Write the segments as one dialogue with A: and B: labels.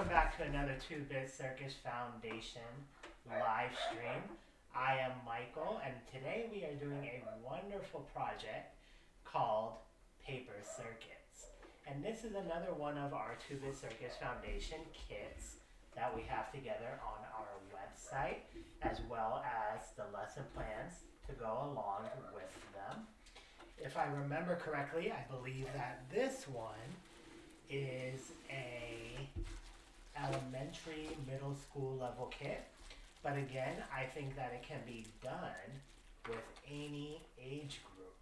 A: welcome back to another 2-Bit Circus Foundation live stream. I am Michael, and today we are doing a wonderful project called Paper Circuits. And this is another one of our 2-Bit Circus Foundation kits that we have together on our website, as well as the lesson plans to go along with them. If I remember correctly, I believe that this one is a elementary, middle school level kit. But again, I think that it can be done with any age group.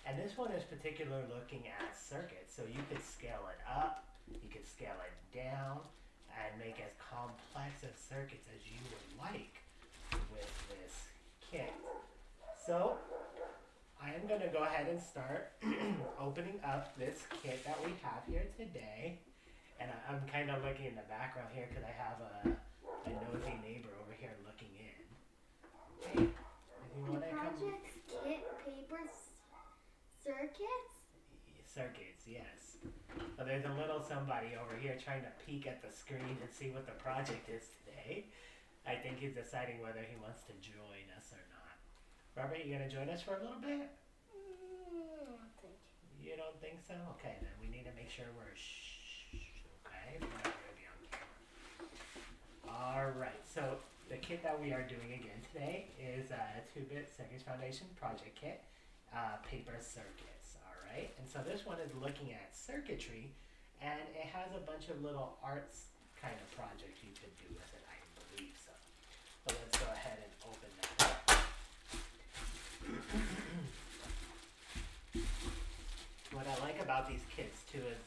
A: And this one is particular looking at circuits. So you could scale it up, you could scale it down, and make as complex of circuits as you would like with this kit. So I am going to go ahead and start opening up this kit that we have here today. And I'm kind of looking in the background here because I have a nosy neighbor over here looking in. Hey, you want to come?
B: Project Kit Paper Circuits?
A: Circuits, yes. Well, there's a little somebody over here trying to peek at the screen and see what the project is today. I think he's deciding whether he wants to join us or not. Robert, you going to join us for a little bit? You don't think so? Okay, then we need to make sure we're okay? We're not going to be on camera. Alright, so the kit that we are doing again today is a 2-Bit Circus Foundation project kit, Paper Circuits. Alright, and so this one is looking at circuitry, and it has a bunch of little arts kind of projects you could do with it, I believe so. So let's go ahead and open that up. What I like about these kits too is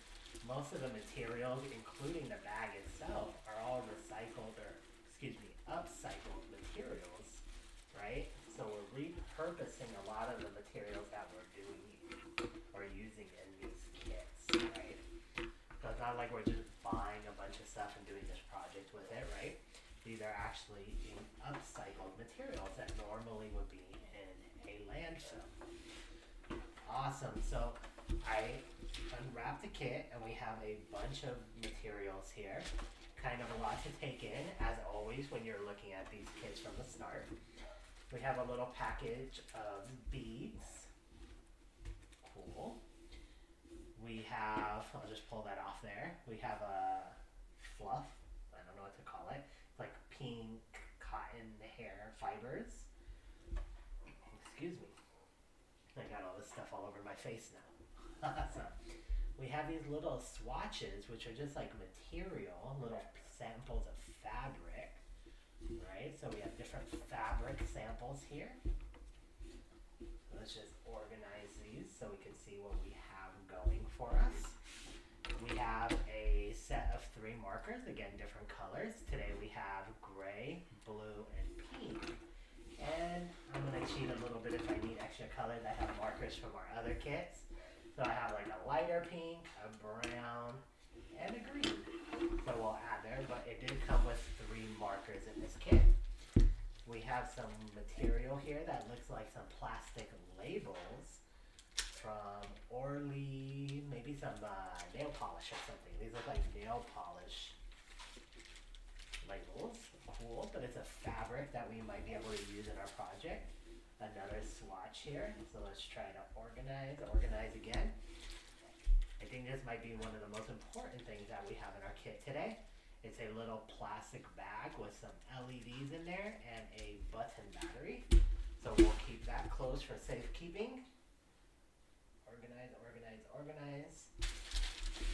A: most of the materials, including the bag itself, are all recycled or, upcycled materials, right? So we're repurposing a lot of the materials that we're doing or using in these kits, right? So it's not like we're just buying a bunch of stuff and doing this project with it, right? These are actually upcycled materials that normally would be in a landfill. Awesome. So I unwrapped the kit and we have a bunch of materials here. Kind of a lot to take in, as always, when you're looking at these kits from the start. We have a little package of beads. Cool. We have, I'll just pull that off there. We have a fluff, I don't know what to call it. It's like pink cotton hair fibers. Excuse me. I got all this stuff all over my face now. Awesome. We have these little swatches, which are just like material, little samples of fabric, right? So we have different fabric samples here. Let's just organize these so we can see what we have going for us. We have a set of 3 markers, again, different colors. Today we have gray, blue, and pink. And I'm going to cheat a little bit if I need extra colors. I have markers from our other kits. So I have like a lighter pink, a brown, and a green. So we'll add there, but it did come with 3 markers in this kit. We have some material here that looks like some plastic labels from Orly, maybe some nail polish or something. These look like nail polish labels. Cool, but it's a fabric that we might be able to use in our project. Another swatch here, so let's try to organize again. I think this might be one of the most important things that we have in our kit today. It's a little plastic bag with some LEDs in there and a button battery. So we'll keep that closed for safekeeping. Organize.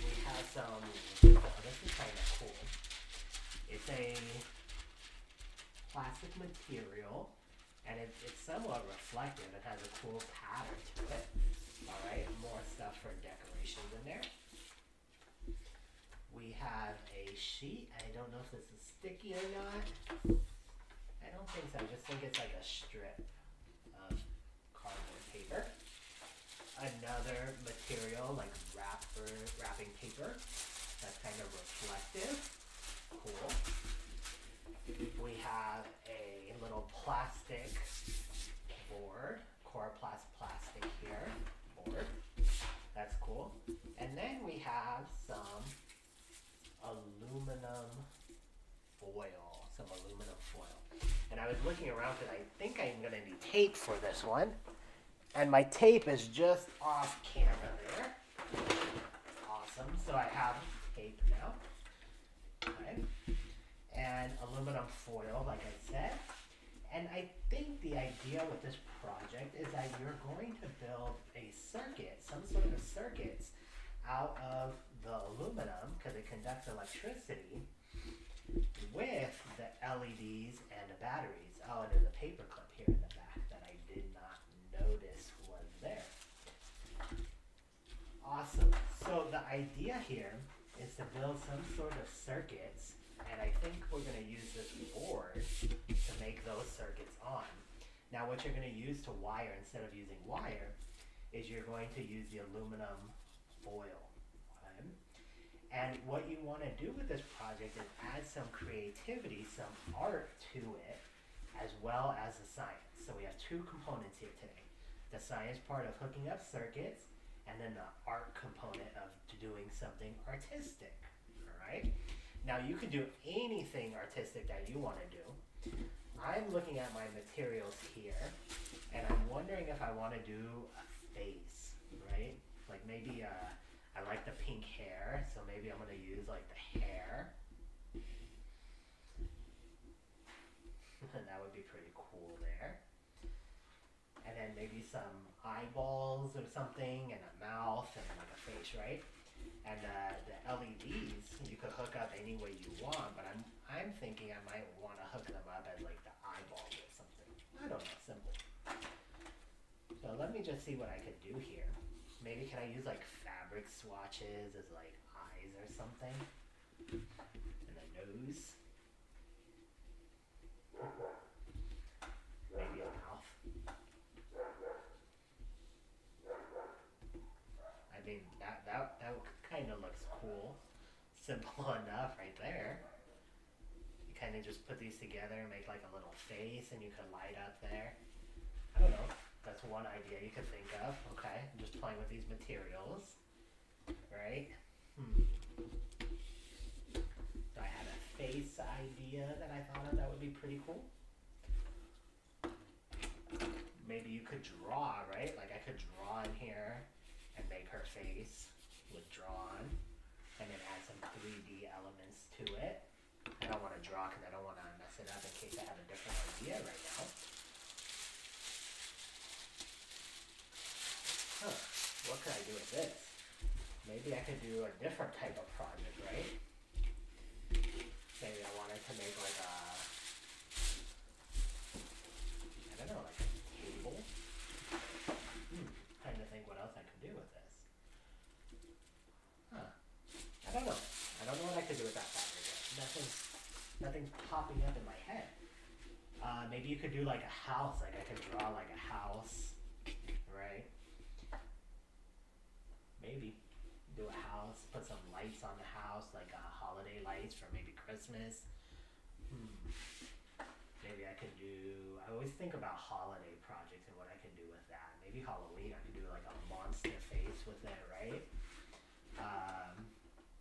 A: We have some, oh, this is kind of cool. It's a plastic material. And it's somewhat reflective. It has a cool pattern to it. Alright, more stuff for decorations in there. We have a sheet. I don't know if this is sticky or not. I don't think so. I just think it's like a strip of cardboard paper. Another material like wrapping paper. That's kind of reflective. Cool. We have a little plastic board, Coroplast plastic here, board. That's cool. And then we have some aluminum aluminum foil, some aluminum foil. And I was looking around because I think I'm gonna need tape for this one. And my tape is just off camera there. Awesome, so I have tape now. Okay. And aluminum foil, like I said. And I think the idea with this project is that you're going to build a circuit, some sort of circuits out of the aluminum, because it conducts electricity, with the LEDs and the batteries. Oh, and there's a paper clip here in the back that I did not notice was there. Awesome. So the idea here is to build some sort of circuits, and I think we're going to use this board to make those circuits on. Now what you're going to use to wire, instead of using wire, is you're going to use the aluminum foil. Okay? And what you want to do with this project is add some creativity, some art to it, as well as the science. So we have two components here today. The science part of hooking up circuits, and then the art component of doing something artistic. All right? Now you can do anything artistic that you want to do. I'm looking at my materials here, and I'm wondering if I want to do a face, right? Like maybe I like the pink hair, so maybe I'm going to use like the hair. That would be pretty cool there. And then maybe some eyeballs or something, and a mouth, and like a face, right? And the LEDs you could hook up any way you want, but I'm thinking I might want to hook them up as like the eyeballs or something. I don't know, simple. So let me just see what I could do here. Maybe can I use like fabric swatches as like eyes or something? And the nose. Maybe a mouth. I mean, that kind of looks cool. Simple enough right there. You kind of just put these together and make like a little face, and you could light up there. I don't know. That's one idea you could think of. Okay, I'm just playing with these materials. Right? So I had a face idea that I thought of that would be pretty cool. Maybe you could draw, right? Like I could draw in here and make her face with drawn, and then add some 3D elements to it. I don't want to draw because I don't want to mess it up in case I have a different idea right now. Huh, what could I do with this? Maybe I could do a different type of project, right? Maybe I wanted to make like a, I don't know, like a table. Trying to think what else I could do with this. Huh. I don't know. I don't know what I could do with that fabric yet. Nothing's popping up in my head. Maybe you could do like a house. Like I could draw like a house, right? Maybe do a house, put some lights on the house, like holiday lights for maybe Christmas. Maybe I could do, I always think about holiday projects and what I could do with that. Maybe Halloween, I could do like a monster face with it, right?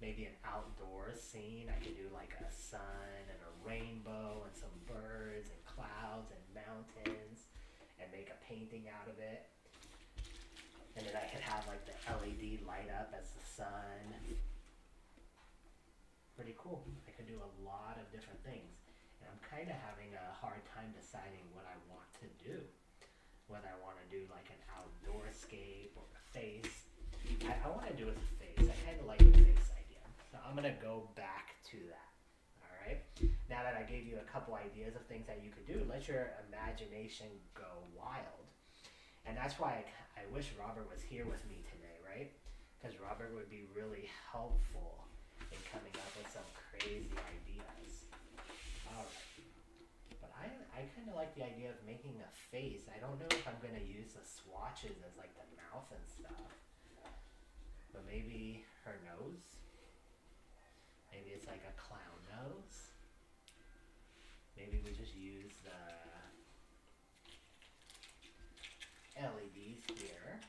A: Maybe an outdoor scene, I could do like a sun and a rainbow and some birds and clouds and mountains and make a painting out of it. And then I could have like the LED light up as the sun. Pretty cool. I could do a lot of different things. And I'm kind of having a hard time deciding what I want to do. Whether I want to do like an outdoor scape or a face. I want to do it with a face. I kind of like the face idea. So I'm going to go back to that. Alright? Now that I gave you a couple ideas of things that you could do, let your imagination go wild. And that's why I wish Robert was here with me today, right? Because Robert would be really helpful in coming up with some crazy ideas. Alright. But I kind of like the idea of making a face. I don't know if I'm going to use the swatches as like the mouth and stuff. But maybe her nose? Maybe it's like a clown nose? Maybe we just use the LEDs here.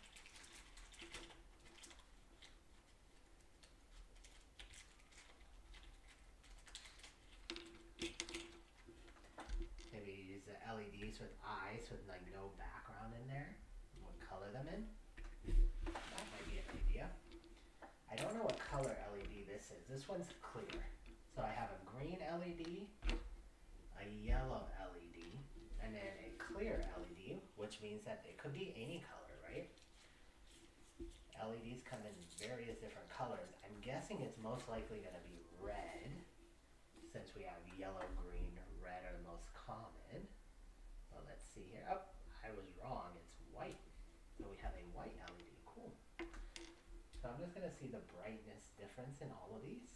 A: LEDs with eyes with like no background in there. What color them in? That might be an idea. I don't know what color LED this is. This one's clear. So I have a green LED, a yellow LED, and then a clear LED, which means that it could be any color, right? LEDs come in various different colors. I'm guessing it's most likely going to be red, since we have yellow, green, red are the most common. Well, let's see here. Oh, I was wrong. It's white. So we have a white LED. Cool. So I'm just going to see the brightness difference in all of these.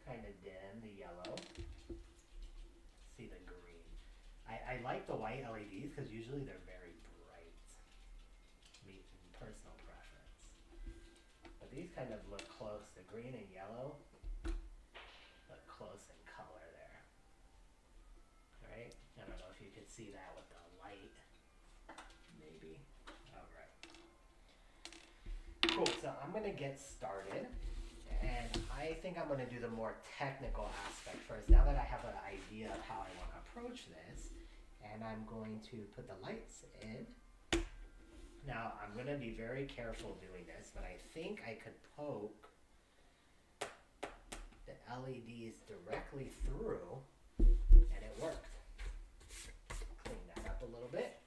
A: Kind of dim, the yellow. See the green. I like the white LEDs because usually they're very bright. Me, personal preference. But these kind of look close. The green and yellow look close in color there. Alright? I don't know if you could see that with the light. Maybe. Alright. Cool, so I'm going to get started. And I think I'm going to do the more technical aspect first, now that I have an idea of how I want to approach this. And I'm going to put the lights in. Now, I'm going to be very careful doing this, but I think I could poke the LEDs directly through, and it worked. Clean that up a little bit.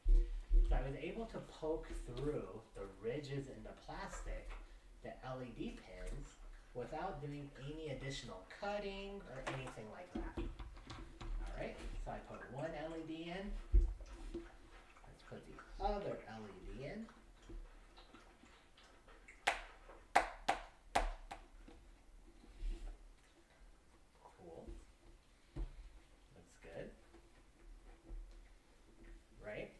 A: So I was able to poke through the ridges in the plastic, the LED pins, without doing any additional cutting or anything like that. Alright, so I put one LED in. Let's put the other LED in. Cool. Looks good. Right?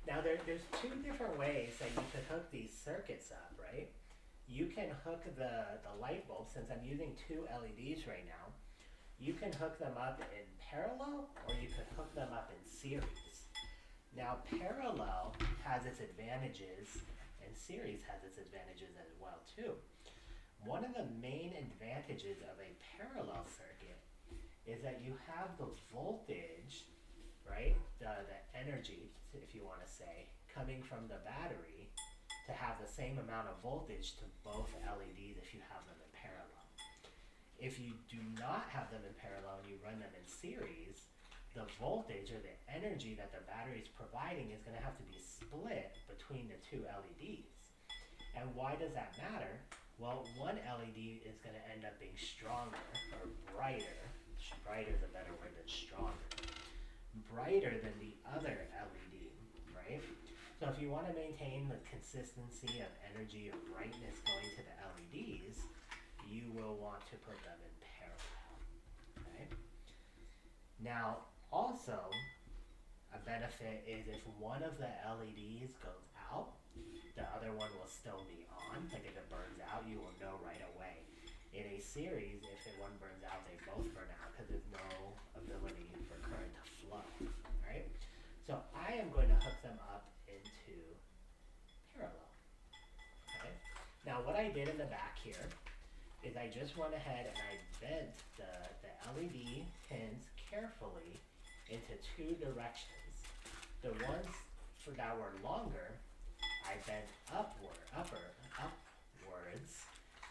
A: Now there's two different ways that you could hook these circuits up, right? You can hook the light bulb, since I'm using two LEDs right now, you can hook them up in parallel or you could hook them up in series. Now parallel has its advantages and series has its advantages as well too. One of the main advantages of a parallel circuit is that you have the voltage, right, the energy, if you want to say, coming from the battery to have the same amount of voltage to both LEDs if you have them in parallel. If you do not have them in parallel and you run them in series, the voltage or the energy that the battery is providing is going to have to be split between the two LEDs. And why does that matter? Well, one LED is going to end up being stronger or brighter. Brighter is a better word than stronger. Brighter than the other LED, right? So if you want to maintain the consistency of energy or brightness going to the LEDs, you will want to put them in parallel. Okay? Now, also, a benefit is if one of the LEDs goes out, the other one will still be on. Like if it burns out, you will know right away. In a series, if one burns out, they both burn out because there's no ability for current to flow. Right? So I am going to hook them up into parallel. Okay? Now what I did in the back here is I just went ahead and I bent the LED pins carefully into two directions. The ones that were longer, I bent upwards,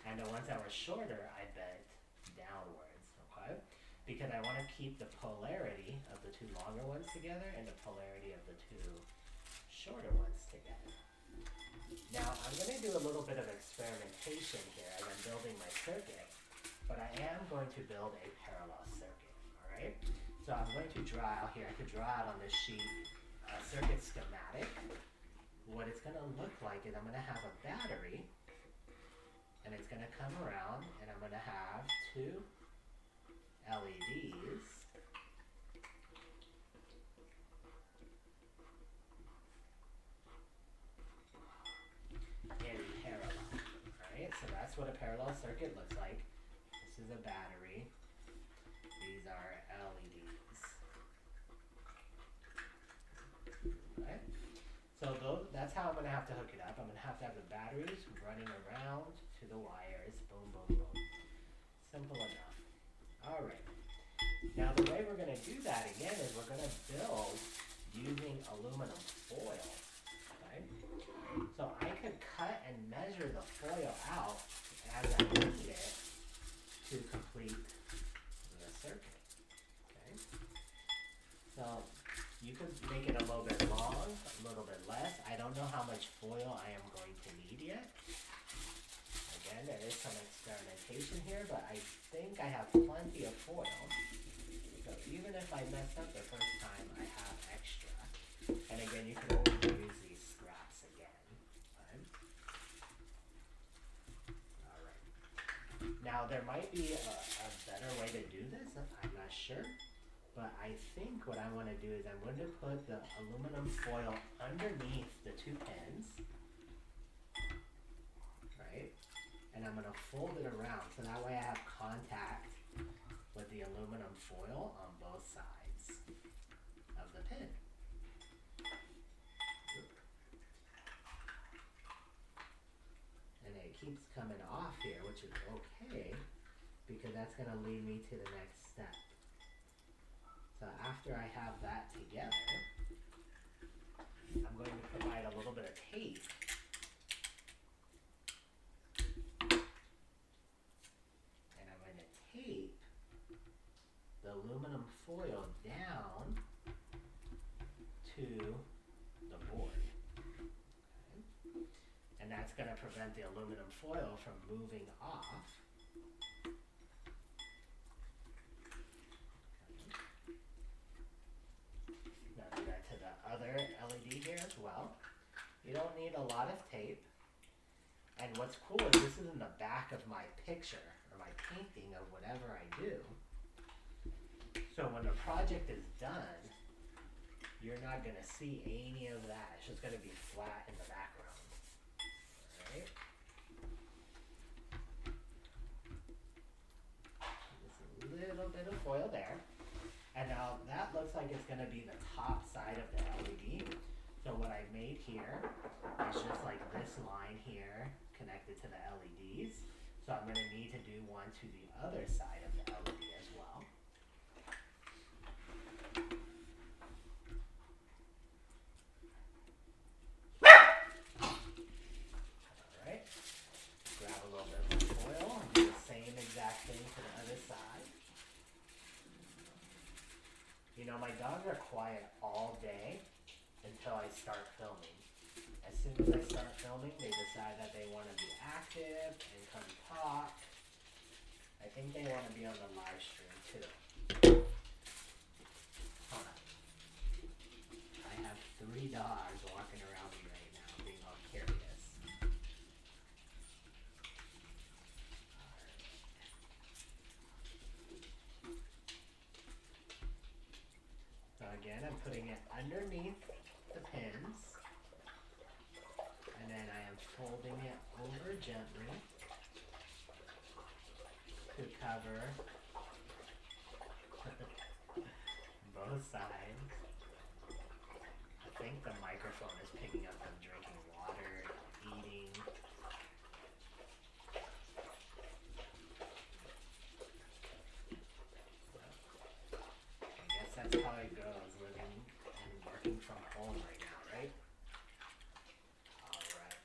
A: and the ones that were shorter, I bent downwards, okay? Because I want to keep the polarity of the two longer ones together and the polarity of the two shorter ones together. Now, I'm going to do a little bit of experimentation here as I'm building my circuit, but I am going to build a parallel circuit, alright? So I'm going to draw out here, I could draw out on this sheet a circuit schematic. What it's going to look like is I'm going to have a battery, and it's going to come around, and I'm going to have two LEDs. In parallel. Alright, so that's what a parallel circuit looks like. This is a battery. These are LEDs. Okay? So that's how I'm going to have to hook it up. I'm going to have the batteries running around to the wires. Boom, boom, boom. Simple enough. Alright. Now the way we're going to do that again is we're going to build using aluminum foil. Okay? So I could cut and measure the foil out as I need it to complete the circuit. Okay? So you could make it a little bit long, a little bit less. I don't know how much foil I am going to need yet. Again, there is some experimentation here, but I think I have plenty of foil. So even if I mess up the first time, I have extra. And again, you can always use these scraps again. Okay? Alright. Now there might be a better way to do this, I'm not sure. But I think what I want to do is I'm going to put the aluminum foil underneath the two pins. Right? And I'm going to fold it around so that way I have contact with the aluminum foil on both sides of the pin. And it keeps coming off here, which is okay because that's going to lead me to the next step. So after I have that together, I'm going to provide a little bit of tape. And I'm going to tape the aluminum foil down to the board. Okay? And that's going to prevent the aluminum foil from moving off. Other LED here as well. You don't need a lot of tape. And what's cool is this is in the back of my picture or my painting of whatever I do. So when the project is done, you're not going to see any of that. It's just going to be flat in the background. Alright? Just a little bit of foil there. And now that looks like it's going to be the top side of the LED. So what I made here is just like this line here connected to the LEDs. So I'm going to need to do one to the other side of the LED as well. Alright. Grab a little bit of foil and do the same exact thing to the other side. You know, my dogs are quiet all day until I start filming. As soon as I start filming, they decide that they want to be active and come talk. I think they want to be on the live stream too. Hold on. I have 3 dogs walking around me right now, being all curious. So again, I'm putting it underneath the pins, and then I am folding it over gently to cover both sides. I think the microphone is picking up them drinking water, eating. I guess that's how it goes, living and working from home right now, right? Alright.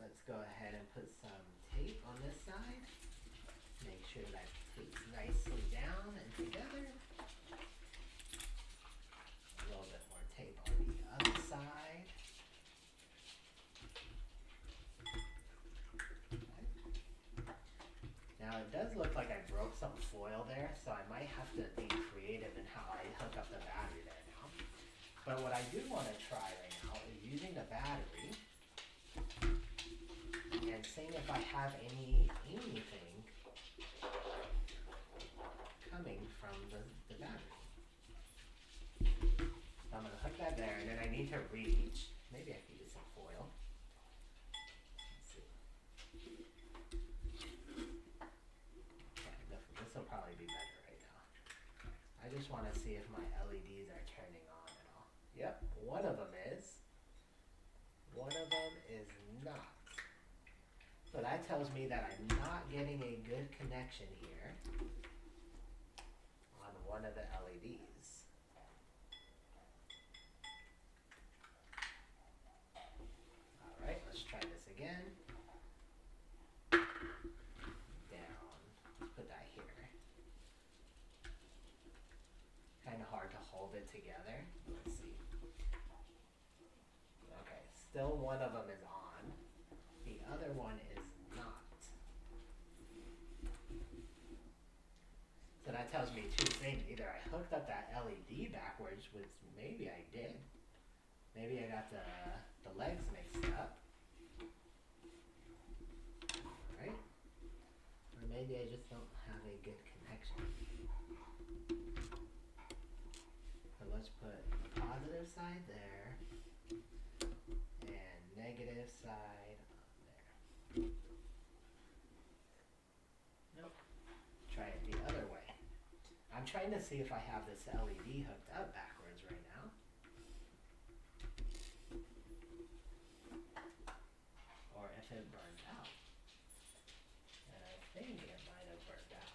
A: Let's go ahead and put some tape on this side. Make sure that tapes nicely down and together. A little bit more tape on the other side. Now it does look like I broke some foil there, so I might have to be creative in how I hook up the battery there now. But what I do want to try right now is using the battery and seeing if I have anything coming from the battery. So I'm going to hook that there, and then I need to reach. Maybe I can use some foil. Let's see. Okay, this will probably be better right now. I just want to see if my LEDs are turning on at all. Yep, one of them is. One of them is not. So that tells me that I'm not getting a good connection here. one of the LEDs. Alright, let's try this again. Down. Let's put that here. Kind of hard to hold it together. Let's see. Okay, still one of them is on. The other one is not. So that tells me two things. Either I hooked up that LED backwards, which maybe I did. Maybe I got the legs mixed up. Alright. Or maybe I just don't have a good connection. So let's put the positive side there and negative side on there. Nope. Try it the other way. I'm trying to see if I have this LED hooked up backwards right now. Or if it burned out. And I think it might have burned out.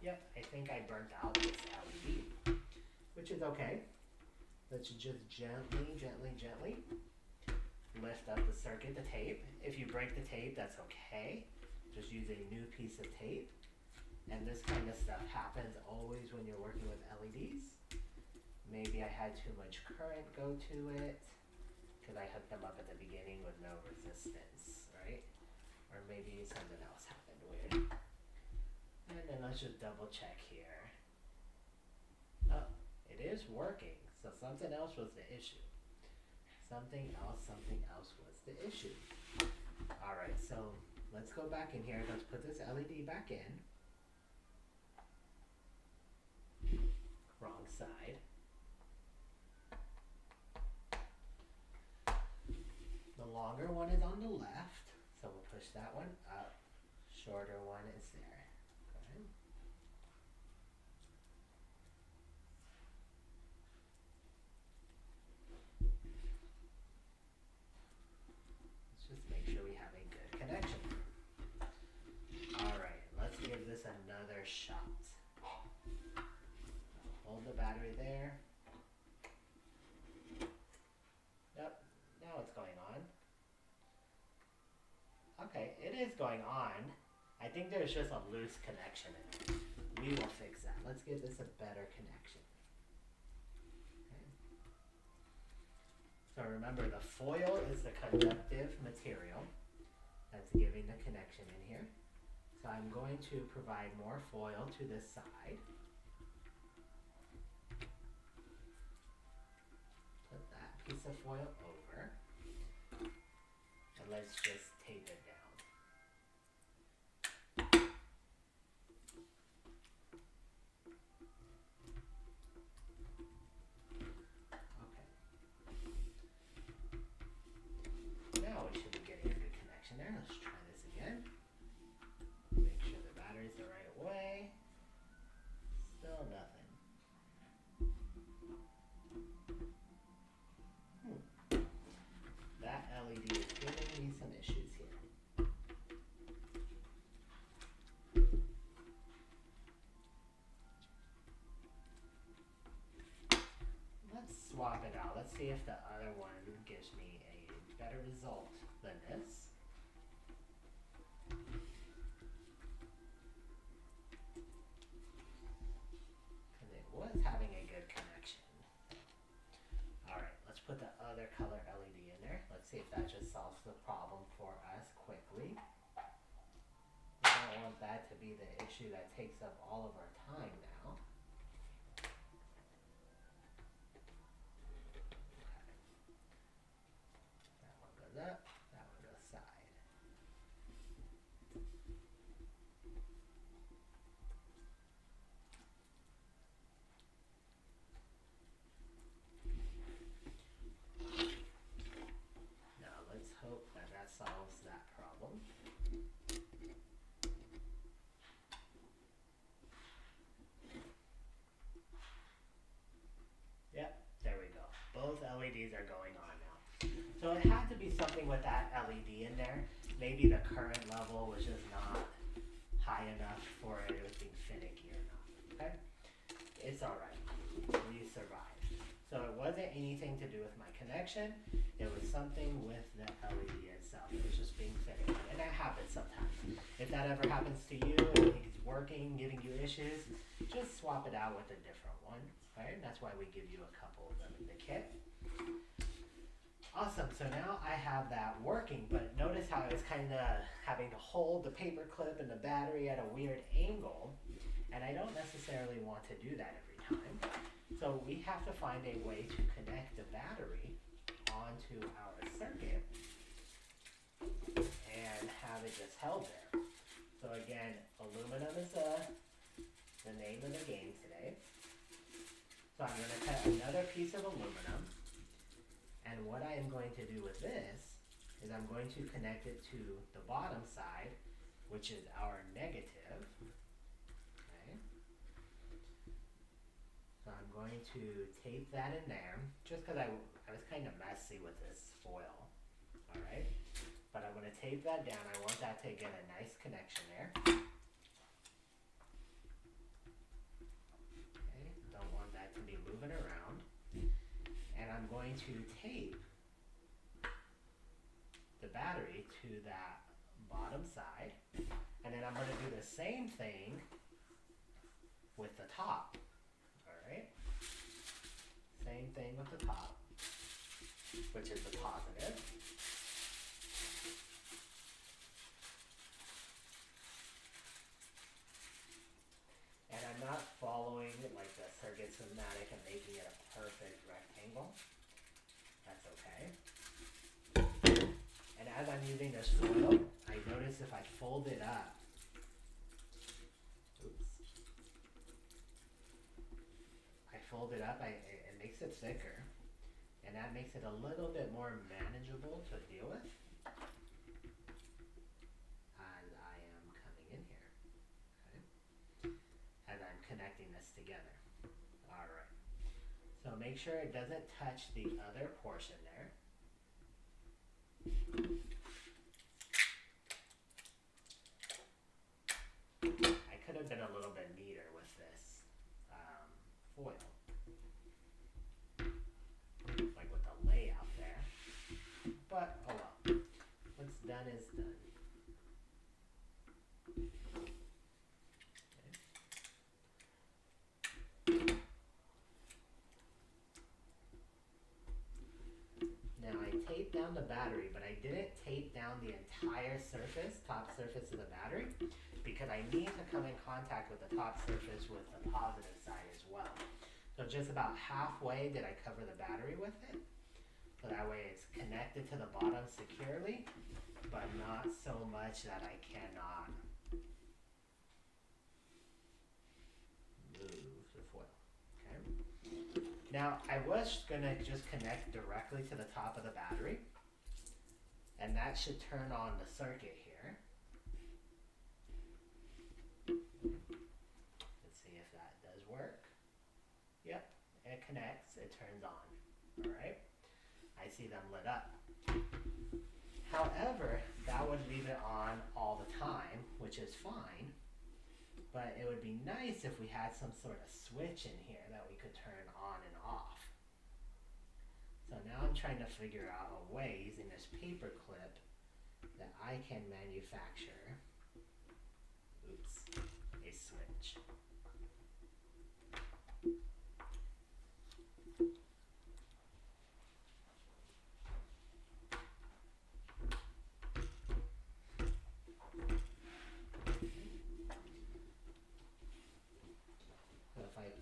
A: Yep, I think I burnt out this LED, which is okay. Let's just gently lift up the circuit, the tape. If you break the tape, that's okay. Just use a new piece of tape. And this kind of stuff happens always when you're working with LEDs. Maybe I had too much current go to it because I hooked them up at the beginning with no resistance, right? Or maybe something else happened weird. And then let's just double check here. Oh, it is working. So something else was the issue. Something else was the issue. Alright, so let's go back in here. Let's put this LED back in. Wrong side. The longer one is on the left, so we'll push that one up. Shorter one is there. Go ahead. Let's just make sure we have a good connection. Alright, let's give this another shot. Hold the battery there. Yep, now it's going on. Okay, it is going on. I think there's just a loose connection in it. We will fix that. Let's give this a better connection. Okay. So remember, the foil is the conductive material that's giving the connection in here. So I'm going to provide more foil to this side. Put that piece of foil over. And let's just tape it down. Now we should be getting a good connection there. Let's try this again. Make sure the battery's the right way. Still nothing. That LED is giving me some issues here. Let's swap it out. Let's see if the other one gives me a better result than this. Because it was having a good connection. Alright, let's put the other color LED in there. Let's see if that just solves the problem for us quickly. We don't want that to be the issue that takes up all of our time now. That one goes up, that one goes side. Now let's hope that that solves that problem. Yep, there we go. Both LEDs are going on now. So it had to be something with that LED in there. Maybe the current level was just not It's alright. We survived. So it wasn't anything to do with my connection. It was something with the LED itself. It was just being fitted. And that happens sometimes. If that ever happens to you and it's working, giving you issues, just swap it out with a different one. Right? That's why we give you a couple of them in the kit. Awesome, so now I have that working, but notice how I was kind of having to hold the paper clip and the battery at a weird angle, and I don't necessarily want to do that every time. So we have to find a way to connect the battery onto our circuit and have it just held there. So again, aluminum is the name of the game today. So I'm going to cut another piece of aluminum. And what I am going to do with this is I'm going to connect it to the bottom side, which is our negative. Okay. So I'm going to tape that in there, just because I was kind of messy with this foil. All right. But I'm going to tape that down. I want that to get a nice connection there. Okay. Don't want that to be moving around. And I'm going to tape the battery to that bottom side, and then I'm going to do the same thing with the top. Alright? Same thing with the top, which is the positive. And I'm not following like the circuit schematic and making it a perfect rectangle. That's okay. And as I'm using this foil, I notice if I fold it up, it makes it thicker, and that makes it a little bit more manageable to deal with as I am coming in here. Okay. As I'm connecting this together. Alright. So make sure it doesn't touch the other portion there. I could have been a little bit neater with this foil. Like with the layout there. But oh well. What's done is done. Tape down the battery, but I didn't tape down the entire surface, top surface of the battery, because I need to come in contact with the top surface with the positive side as well. So just about halfway did I cover the battery with it, so that way it's connected to the bottom securely, but not so much that I cannot move the foil. Okay. Now, I was going to just connect directly to the top of the battery, and that should turn on the circuit here. Let's see if that does work. Yep, it connects, it turns on. Alright, I see them lit up. However, that would leave it on all the time, which is fine. But it would be nice if we had some sort of switch in here that we could turn on and off. So now I'm trying to figure out a way using this paper clip that I can manufacture, a switch.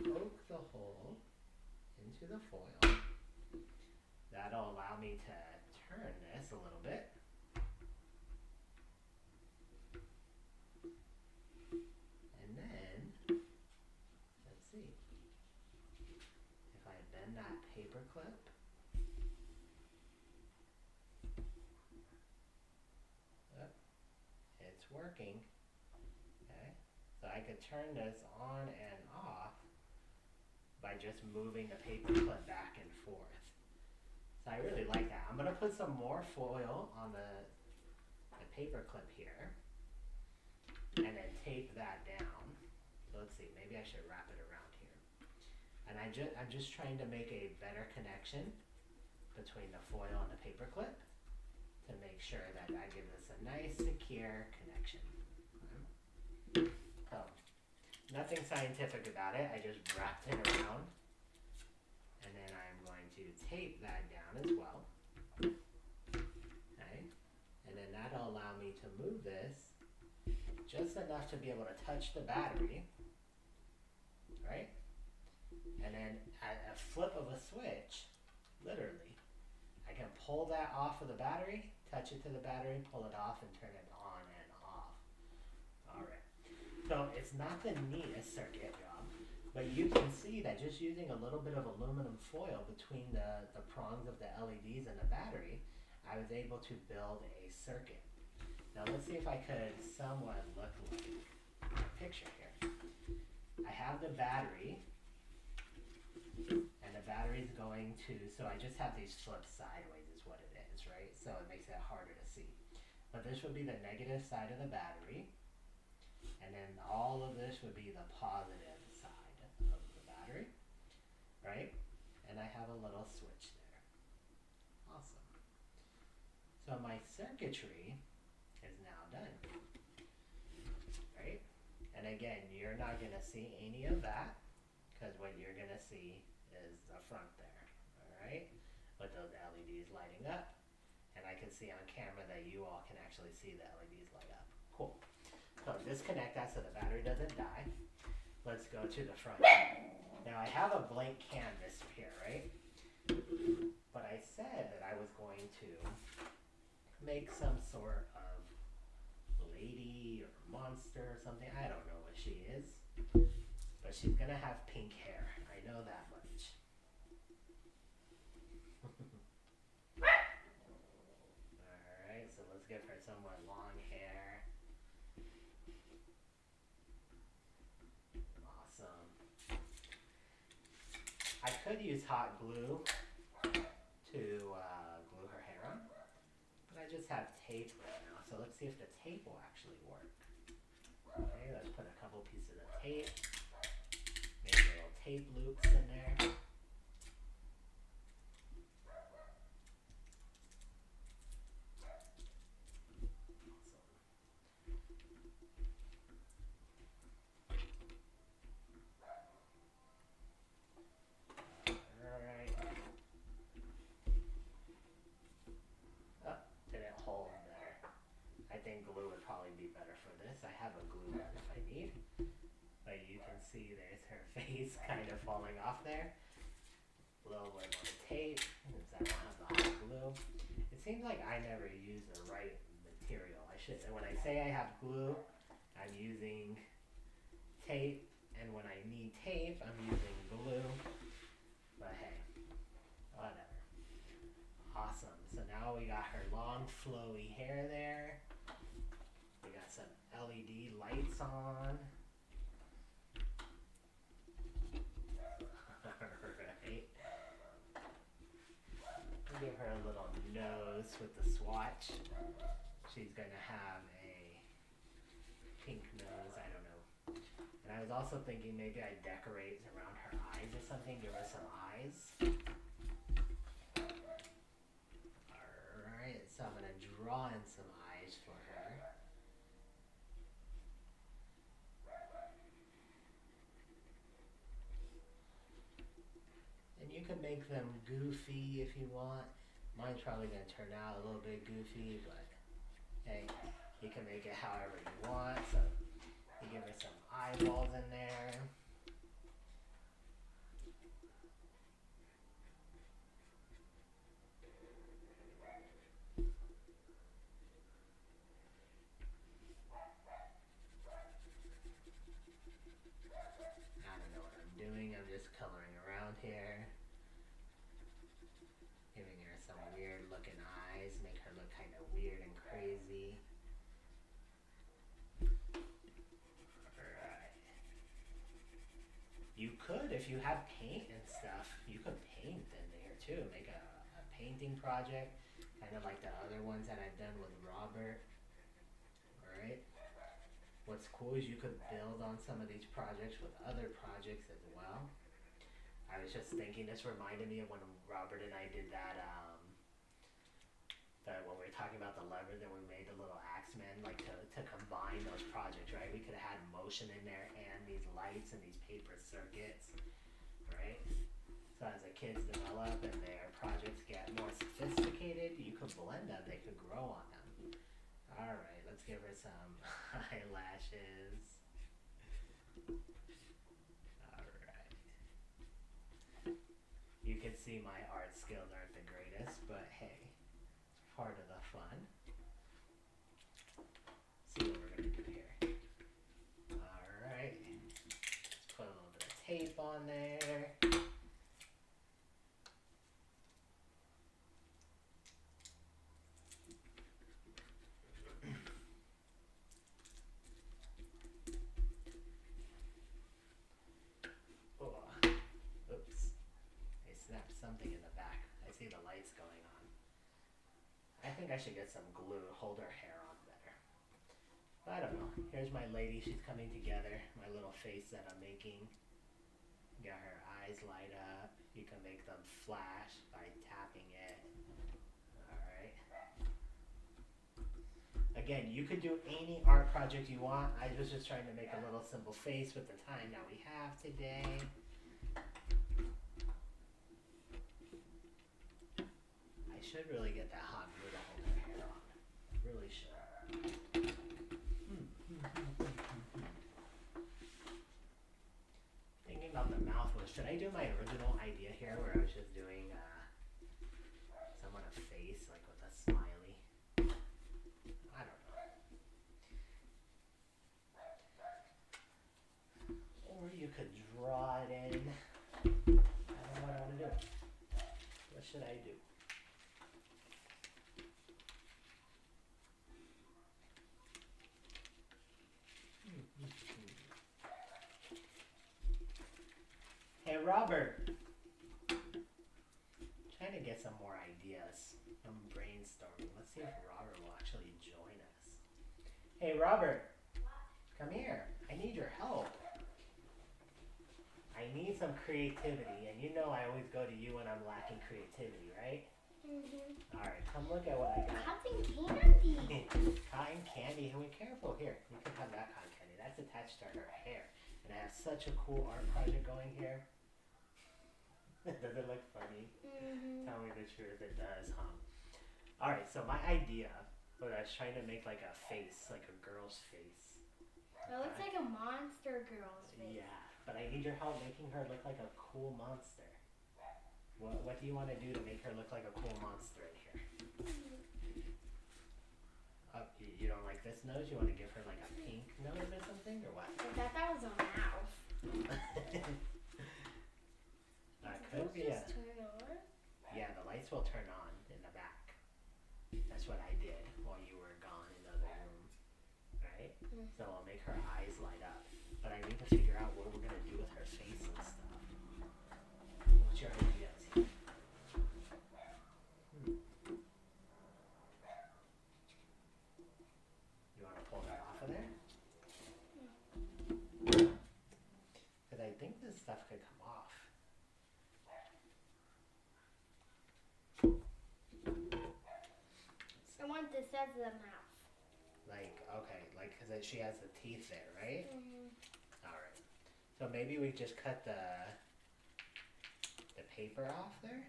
A: Poke the hole into the foil. That'll allow me to turn this a little bit. And then, let's see. If I bend that paper clip, it's working. Okay, so I could turn this on and off by just moving the paper clip back and forth. So I really like that. I'm going to put some more foil on the paper clip here and then tape that down. So let's see, maybe I should wrap it around here. And I'm just trying to make a better connection between the foil and the paper clip to make sure that I give this a nice secure connection. So, nothing scientific about it, I just wrapped it around. And then I'm going to tape that down as well. Okay, and then that'll allow me to move this just enough to be able to touch the battery, right? And then at a flip of a switch, literally, I can pull that off of the battery, touch it to the battery, pull it off, and turn it on and off. Alright, so it's not the neatest circuit job, but you can see that just using a little bit of aluminum foil between the prongs of the LEDs and the battery, I was able to build a circuit. Now let's see if I could somewhat look like a picture here. I have the battery, and the battery's going to, so I just have these flipped sideways is what it is, right? So it makes it harder to see. But this would be the negative side of the battery, and then all of this would be the positive side of the battery, right? And I have a little switch there. Awesome. So my circuitry is now done, right? And again, you're not gonna see any of that, because what you're gonna see is the front there, alright? With those LEDs lighting up, and I can see on camera that you all can actually see the LEDs light up. Cool. So disconnect that so the battery doesn't die. Let's go to the front. Now I have a blank canvas here, right? But I said that I was going to make some sort of lady or monster or something. I don't know what she is. But she's gonna have pink hair. I know that much. Alright, so let's give her somewhat long hair. Awesome. I could use hot glue to glue her hair on, but I just have tape right now. So let's see if the tape will actually work. Okay, let's put a couple pieces of tape. Maybe little tape loops in there. Alright. Oh, didn't hold there. I think glue would probably be better for this. I have a glue gun if I need. But you can see there's her face kind of falling off there. A little bit more tape, since I don't have the hot glue. It seems like I never use the right material. When I say I have glue, I'm using tape, and when I need tape, I'm using glue. But hey, whatever. Awesome. So now we got her long flowy hair there. We got some LED lights on. Alright. Give her a little nose with the swatch. She's gonna have a pink nose, I don't know. And I was also thinking maybe I decorate around her eyes or something, give her some eyes. Alright, so I'm gonna draw in some eyes for her. And you can make them goofy if you want. Mine's probably gonna turn out a little bit goofy, but hey, you can make it however you want. So you give her some eyeballs in there. I don't know what I'm doing. I'm just coloring around here. Giving her some weird looking eyes, make her look kind of weird and crazy. Alright. You could, if you have paint and stuff, you could paint in there too. Make a painting project, kind of like the other ones that I've done with Robert. Alright. What's cool is you could build on some of these projects with other projects as well. I was just thinking, this reminded me of when Robert and I did that, when we were talking about the lever that we made the little Axemen, like to combine those projects, right? We could have had motion in there and these lights and these paper circuits, right? So as the kids develop and their projects get more sophisticated, you could blend them, they could grow on them. Alright, let's give her some eyelashes. Alright. You can see my art skills aren't the greatest, but hey, it's part of the fun. See what we're gonna do here. Alright. Let's put a little bit of tape on there. Something in the back. I see the lights going on. I think I should get some glue to hold her hair on better. I don't know. Here's my lady. She's coming together. My little face that I'm making. Got her eyes light up. You can make them flash by tapping it. Alright. Again, you could do any art project you want. I was just trying to make a little simple face with the time that we have today. I should really get that hot glue to hold her hair on. Really should. Thinking about the mouth was, should I do my original idea here where I was just doing someone a face like with a smiley? I don't know. Or you could draw it in. I don't know what I want to do. What should I do? Hey Robert, trying to get some more ideas. I'm brainstorming. Let's see if Robert will actually join us. Hey Robert, come here. I need your help. I need some creativity, and you know I always go to you when I'm lacking creativity, right? Alright, come look at what I got.
B: Cotton candy.
A: Cotton candy. Hey, careful. Here, you can have that cotton candy. That's attached to her hair. And I have such a cool art project going here. Does it look funny? Tell me the truth, it does, huh? Alright, so my idea was I was trying to make like a face, like a girl's face.
B: It looks like a monster girl's face.
A: Yeah, but I need your help making her look like a cool monster. What do you want to do to make her look like a cool monster in here? You don't like this nose? You want to give her like a pink nose or something, or what?
B: I thought that was a mouth.
A: That could be a...
B: Turn on?
A: Yeah, the lights will turn on in the back. That's what I did while you were gone in the other room. Right? So I'll make her eyes light up. But I need to figure out what we're going to do with her face and stuff. What's your ideas here? You want to pull that off of there? Because I think this stuff could come off.
B: I want this as the mouth.
A: Like, okay, like, because she has the teeth there, right? Alright. So maybe we just cut the paper off there?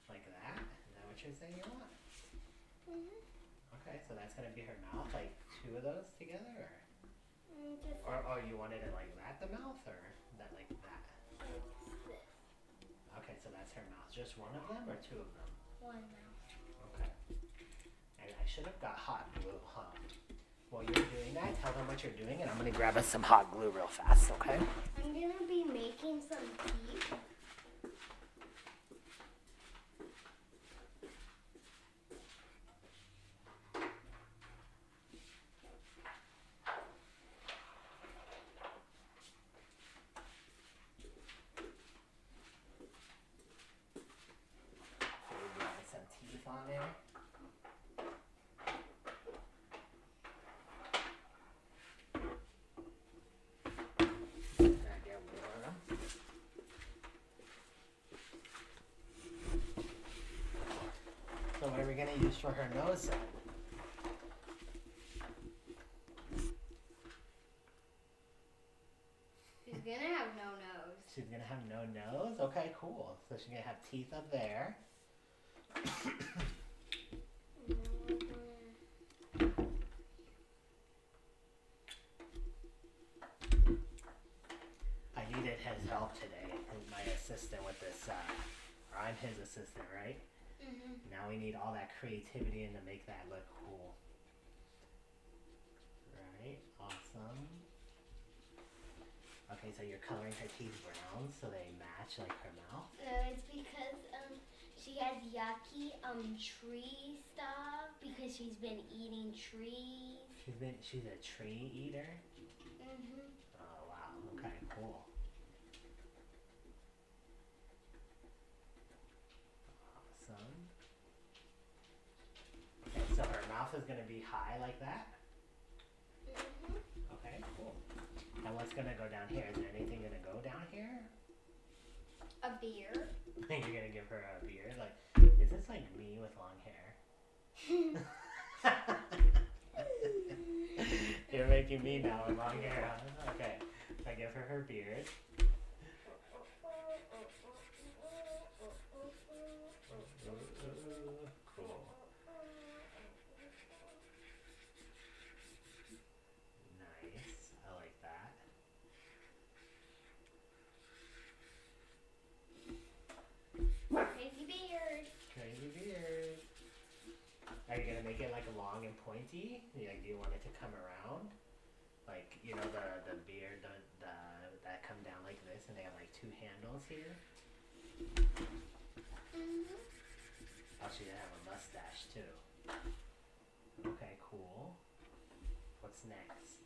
A: Like that? Is that what you're saying you want? Okay, so that's going to be her mouth, like two of those together? Or you wanted it like that, the mouth, or that like that? Okay, so that's her mouth. Just one of them or two of them?
B: One mouth.
A: Okay. And I should have got hot glue, huh? While you're doing that, tell them what you're doing, and I'm going to grab us some hot glue real fast, okay?
B: I'm going to be making some teeth.
A: Some teeth on there. use for her nose then?
B: She's gonna have no nose.
A: She's gonna have no nose? Okay, cool. So she's gonna have teeth up there. I needed his help today. He's my assistant with this, or I'm his assistant, right? Now we need all that creativity in to make that look cool. Right, awesome. Okay, so you're coloring her teeth brown so they match like her mouth?
B: It's because she has yucky tree stuff because she's been eating trees.
A: She's a tree eater?
B: Mhm.
A: Oh wow, okay, cool. Awesome. Okay, so her mouth is gonna be high like that?
B: Mhm.
A: Okay, cool. And what's gonna go down here? Is there anything gonna go down here?
B: A beard.
A: You're gonna give her a beard? Like, is this like me with long hair? You're making me now with long hair, huh? Okay. I give her her beard. Cool. Nice. I like that.
B: Crazy beard.
A: Crazy beard. Are you gonna make it like long and pointy? Like, do you want it to come around? Like, you know, the beard that come down like this and they have like two handles here?
B: Mhm.
A: Oh, she didn't have a mustache too. Okay, cool. What's next?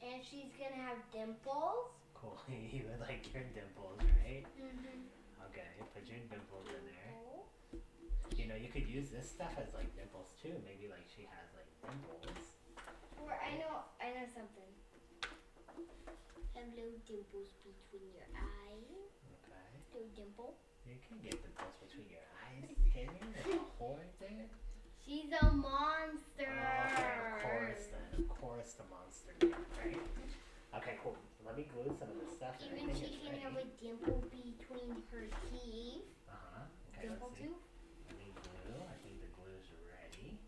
B: And she's gonna have dimples.
A: Cool. You would like your dimples, right?
B: Mhm.
A: Okay, put your dimples in there.
B: Cool.
A: You know, you could use this stuff as like dimples too. Maybe like she has like dimples.
B: Or I know something. Have little dimples between your eyes.
A: Okay.
B: Little dimple.
A: You can get dimples between your eyes. Can you? There's a hole right there.
B: She's a monster.
A: Oh, of course the monster did, right? Okay, cool. Let me glue some of this stuff and
B: Even
A: I think
B: she
A: it's
B: can
A: ready.
B: have a dimple between her teeth.
A: Uh-huh. Okay,
B: Dimple
A: let's see.
B: too.
A: Let me glue. I think the glue's ready.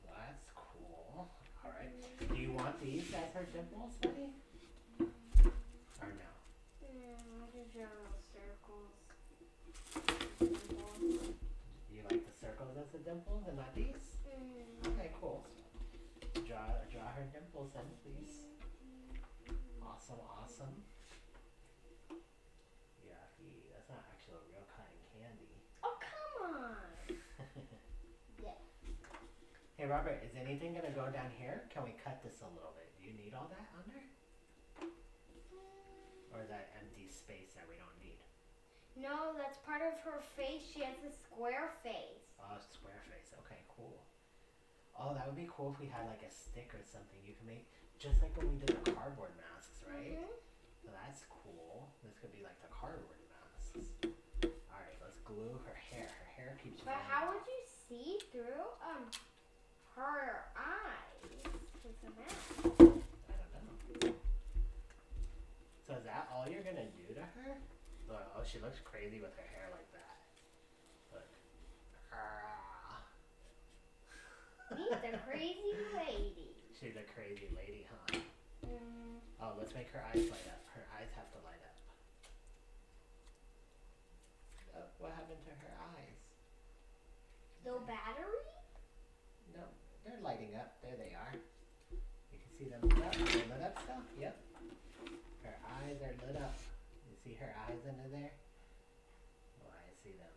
A: That's cool. Alright. Do you want these as her dimples, buddy? Or no?
B: I just draw little circles.
A: You like the circles as the dimples and not these? Okay, cool. Draw her dimples in, please. Awesome, awesome. Yucky. That's not actually real cotton candy.
B: Oh, come on. Yeah.
A: Hey, Robert, is anything gonna go down here? Can we cut this a little bit? Do you need all that under? Or is that empty space that we don't need?
B: No, that's part of her face. She has a square face.
A: Oh, square face. Okay, cool. Oh, that would be cool if we had like a stick or something. You can make, just like when we did the cardboard masks, right?
B: Mhm.
A: So that's cool. This could be like the cardboard masks. Alright, let's glue her hair. Her hair keeps
B: But
A: running.
B: how would you see through her eyes with a mask?
A: I don't know. So is that all you're gonna do to her? Look, oh, she looks crazy with her hair like that. Look.
B: She's a crazy lady.
A: She's a crazy lady, huh?
B: Mm.
A: Oh, let's make her eyes light up. Her eyes have to light up. Oh, what happened to her eyes?
B: No battery?
A: No, they're lighting up. There they are. You can see them lit up. Are they lit up still? Yep. Her eyes are lit up. You see her eyes under there? Oh, I see them.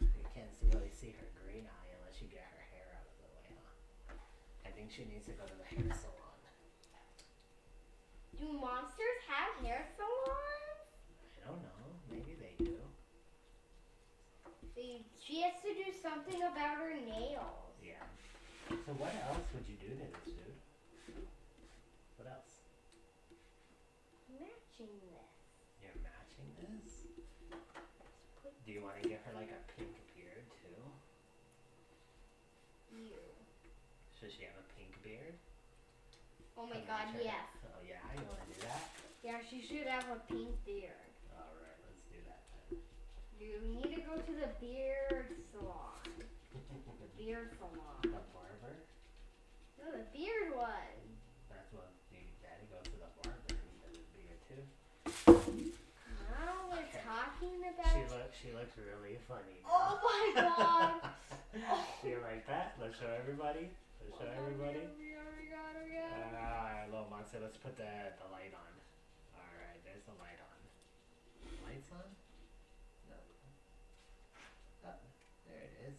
A: You can't really see her green eye unless you get her hair out of the way, huh? I think she needs to go to the hair salon.
B: Do monsters have hair salons?
A: I don't know. Maybe they do.
B: She has to do something about her nails.
A: Yeah. So what else would you do to this dude? What else?
B: matching this.
A: You're matching this? Do you want to give her like a pink beard too?
B: You.
A: Should she have a pink beard?
B: Oh my
A: To
B: god,
A: match her?
B: yes.
A: Oh yeah, you want to do that?
B: Yeah, she should have a pink beard.
A: Alright, let's do that then.
B: You need to go to the beard salon. The beard salon.
A: The barber?
B: No, the beard one.
A: That's what Daddy goes to the barber and he does his beard too.
B: Now we're
A: Okay.
B: talking about.
A: She looks really funny now.
B: Oh my god!
A: Do you like that? Let's show everybody. Let's show everybody. Alright, little monster, let's put the light on. Alright, there's the light on. Lights on? No. Oh, there it is.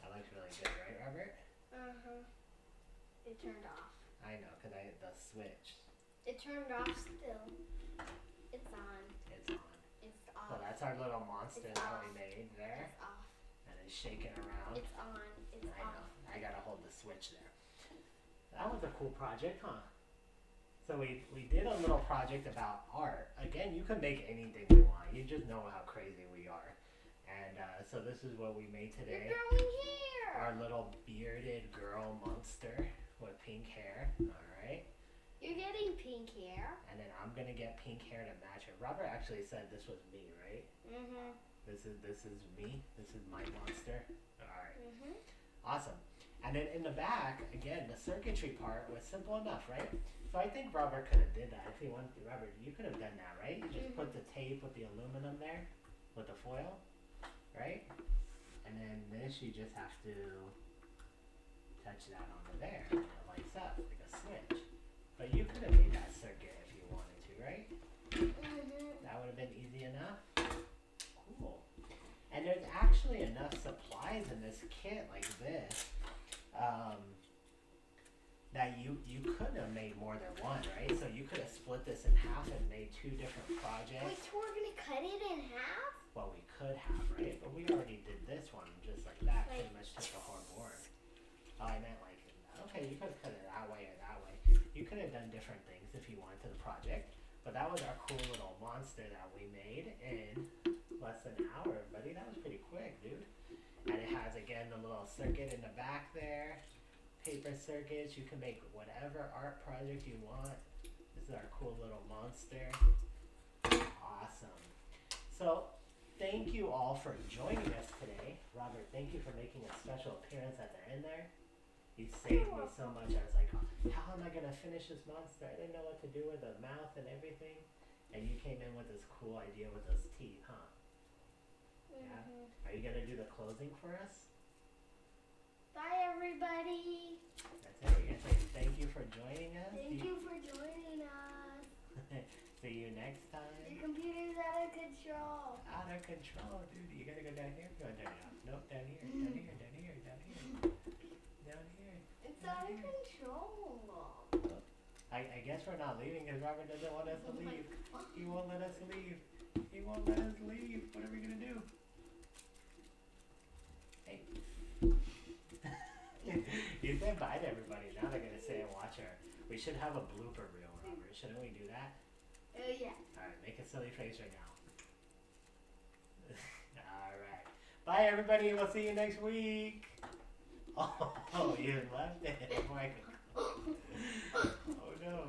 A: That looks really good, right, Robert?
B: It turned off.
A: I know, because I hit the switch.
B: It turned off still. It's on.
A: It's on.
B: It's
A: So
B: off.
A: that's our little monster
B: It's
A: that we
B: off.
A: made there.
B: It's off.
A: And it's shaking around.
B: It's on. It's
A: I know.
B: off.
A: I gotta hold the switch there. That was a cool project, huh? So we did a little project about art. Again, you can make anything you want. You just know how crazy we are. And so this is what we made today.
B: You're growing hair.
A: Our little bearded girl monster with pink hair. Alright.
B: You're getting pink hair.
A: And then I'm gonna get pink hair to match her. Robert actually said this was me, right? This is me. This is my monster. Alright. Awesome. And then in the back, again, the circuitry part was simple enough, right? So I think Robert could have did that. If he wanted to, Robert, you could have done that, right? You just put the tape with the aluminum there, with the foil, right? And then this, you just have to touch that onto there, and it lights up like a switch. But you could have made that circuit if you wanted to, right? That would have been easy enough. Cool. And there's actually enough supplies in this kit like this that you could have made more than one, right? So you could have split this in half and made two different projects.
B: Wait, so we're gonna cut it in half?
A: Well, we could have, right? But we already did this one just like that. Pretty much took the whole board. Oh, I meant like, okay, you could have cut it that way or that way. You could have done different things if you wanted to the project. But that was our cool little monster that we made in less than an hour, buddy. That was pretty quick, dude. And it has, again, the little circuit in the back there. Paper circuits. You can make whatever art project you want. This is our cool little monster. Awesome. So, thank you all for joining us today. Robert, thank you for making a special appearance at the end there. You saved me so much. I was like, how am I going to finish this monster? I didn't know what to do with the mouth and everything. And you came in with this cool idea with those teeth, huh? Yeah? Are you going to do the closing for us?
B: Bye, everybody.
A: That's it. You're going to say thank you for joining us?
B: Thank you for joining us.
A: See you next time.
B: Your computer's out of control.
A: Out of control, dude. You got to go down here. You want to turn it off? Nope, down here, down here, down here, down here. Down here.
B: It's out of control.
A: I guess we're not leaving because Robert doesn't want us to
B: Oh my
A: leave.
B: God.
A: He won't let us leave. He won't let us leave. What are we going to do? Hey. You said bye to everybody. Now they're going to sit and watch her. We should have a blooper reel, Robert. Shouldn't we do that?
B: Oh, yeah.
A: Alright, make a silly face right now. Alright. Bye, everybody. We'll see you next week. Oh, you left it. Oh, no.